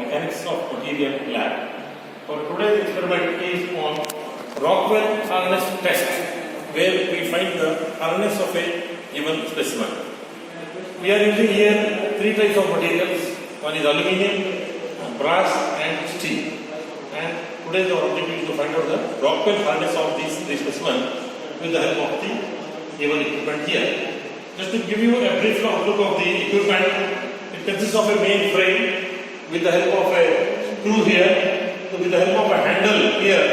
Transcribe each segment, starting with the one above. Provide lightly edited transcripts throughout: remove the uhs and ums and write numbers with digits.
Mechanics of Material lab. For today's experiment is on Rockwell hardness test, where we find the hardness of a given specimen. We are using here three types of materials. One is aluminium, brass and steel. And today's our objective is to find out the Rockwell hardness of these specimens with the help of the given equipment here. Just to give you a brief outlook of the equipment, it consists of a main frame with the help of a screw here, so with the help of a handle here.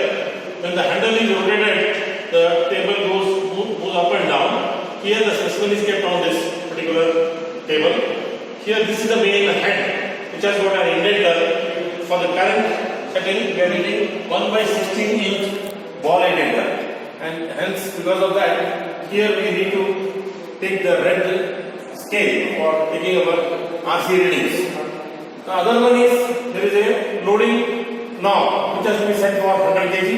When the handle is rotated, the table moves up and down. Here the specimen is kept on this particular table. Here this is the main head, which has got an indenter. For the current setting, we are using 1/16" ball indenter, and hence because of that, here we need to take the red scale for taking our RC readings. The other one is there is a loading knob which has to be set for 100 kg.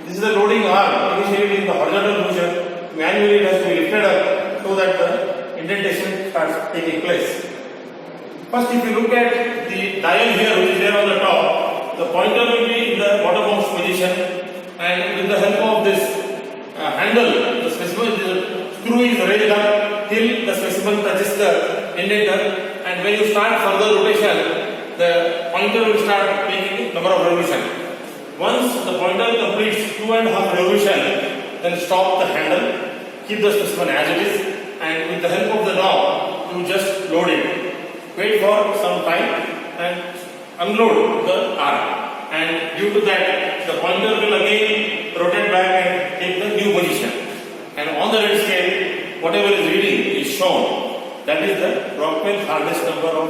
This is the loading arm. Initially in the horizontal motion, manually it has to be lifted up so that the indentation starts taking place. First, if you look at the dial here which is there on the top, the pointer will be in the bottommost position, and with the help of this handle, the specimen, the screw is raised up till the specimen touches the indenter, and when you start further rotation, the pointer will start making number of revolutions. Once the pointer completes 2.5 revolutions, then stop the handle, keep the specimen as it is, and with the help of the knob, you just load it. Wait for some time and unload the arm, and due to that, the pointer will again rotate back and take the new position. And on the red scale, whatever is reading is shown. That is the Rockwell hardness number of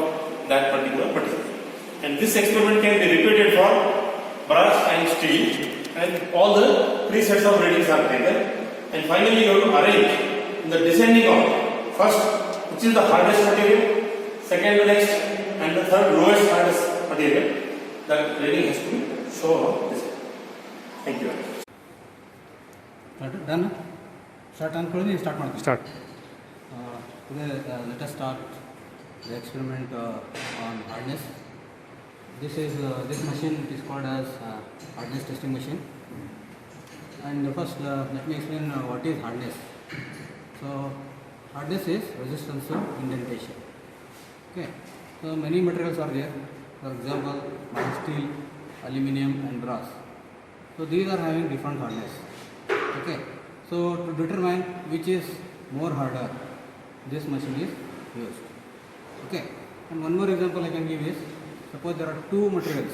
that particular material. And this experiment can be repeated for brass and steel, and all the three sets of readings are taken. And finally, you have to arrange in the descending order. First, which is the hardest material, second the next, and the third lowest hardest material. That reading has to be shown on this. Thank you. Done? Start on start. Start. Today, let us start the experiment on hardness. This machine is called as hardness testing machine. And first, let me explain what is hardness. So, hardness is resistance to indentation. Okay. So many materials are there. For example, steel, aluminium, and brass. So these are having different hardness. Okay. So to determine which is more harder, this machine is used. Okay. And one more example I can give is, suppose there are two materials,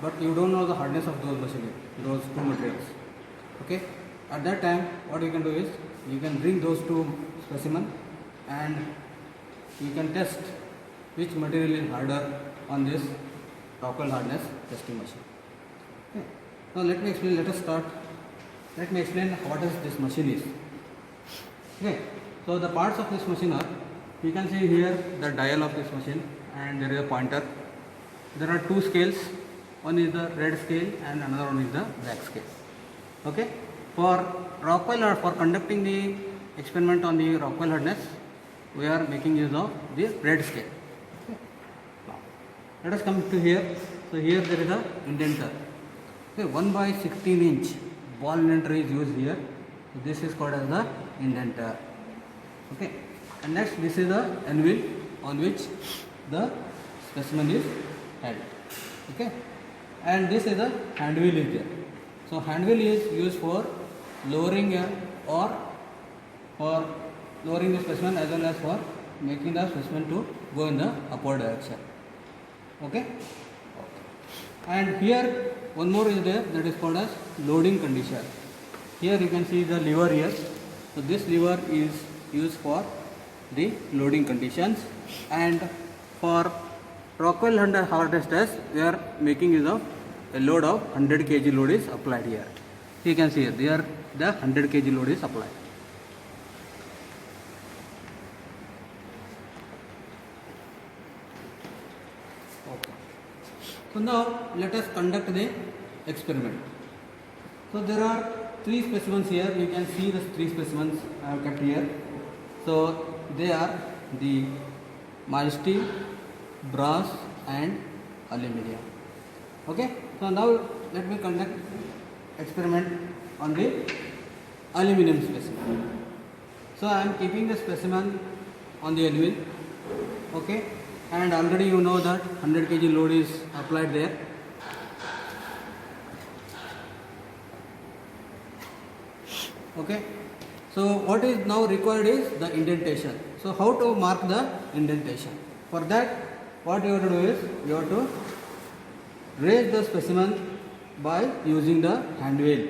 but you don't know the hardness of those two materials. Okay. At that time, what you can do is, you can bring those two specimens and you can test which material is harder on this Rockwell hardness testing machine. Okay. Now let me explain. Let us start. Let me explain what is this machine is. Okay. So the parts of this machine are, you can see here the dial of this machine, and there is a pointer. There are two scales. One is the red scale and another one is the black scale. Okay. For Rockwell, or for conducting the experiment on the Rockwell hardness, we are making use of the red scale. Okay. Let us come to here. So here there is a indenter. Okay, 1/16" ball indenter is used here. So this is called as the indenter. Okay. And next, this is the anvil on which the specimen is held. Okay. And this is the hand wheel is there. So hand wheel is used for lowering or for lowering the specimen, as well as for making the specimen to go in the upward direction. Okay. And here one more is there, that is called as loading condition. Here you can see the lever here. So this lever is used for the loading conditions, and for Rockwell hardness test, we are making use of a load of 100 kg load is applied here. You can see here the 100 kg load is applied. Okay. So now let us conduct the experiment. So there are three specimens here. You can see the three specimens I have kept here. So they are the mild steel, brass and aluminium. Okay, so now let me conduct experiment on the aluminium specimen. So I am keeping the specimen on the anvil, okay, and already you know that 100 kg load is applied there. Okay, so what is now required is the indentation. So how to mark the indentation? For that, what you have to do is you have to raise the specimen by using the hand wheel.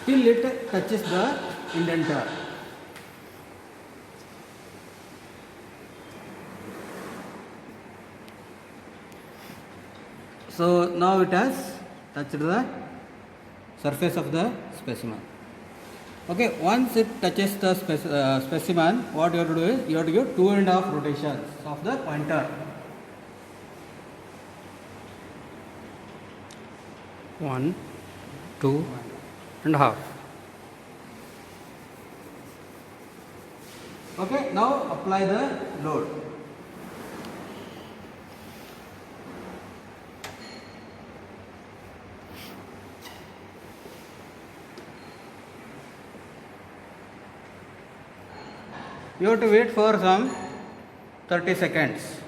Till it touches the indenter. So now it has touched the surface of the specimen. Okay, once it touches the specimen, what you have to do is you have to give 2.5 rotations of the pointer. 1, 2.5. Okay, now apply the load. You have to wait for some 30 seconds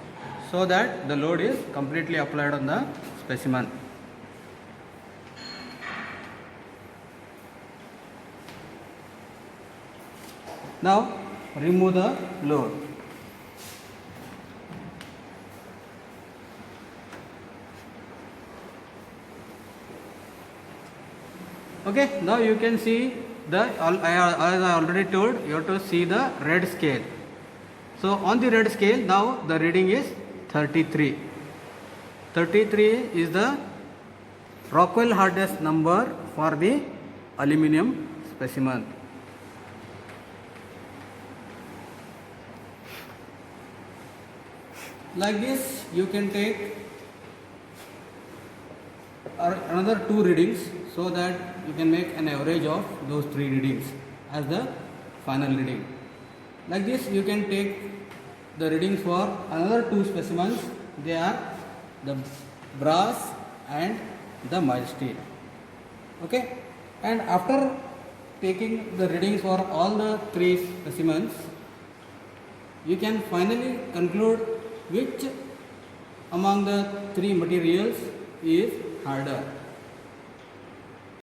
so that the load is completely applied on the specimen. Now remove the load. Okay, now you can see as I already told, you have to see the red scale. So on the red scale, now the reading is 33. 33 is the Rockwell hardness number for the aluminium specimen. Like this, you can take another 2 readings so that you can make an average of those 3 readings as the final reading. Like this, you can take the readings for another 2 specimens. They are the brass and the mild steel. Okay, and after taking the readings for all the 3 specimens, you can finally conclude which among the 3 materials is harder.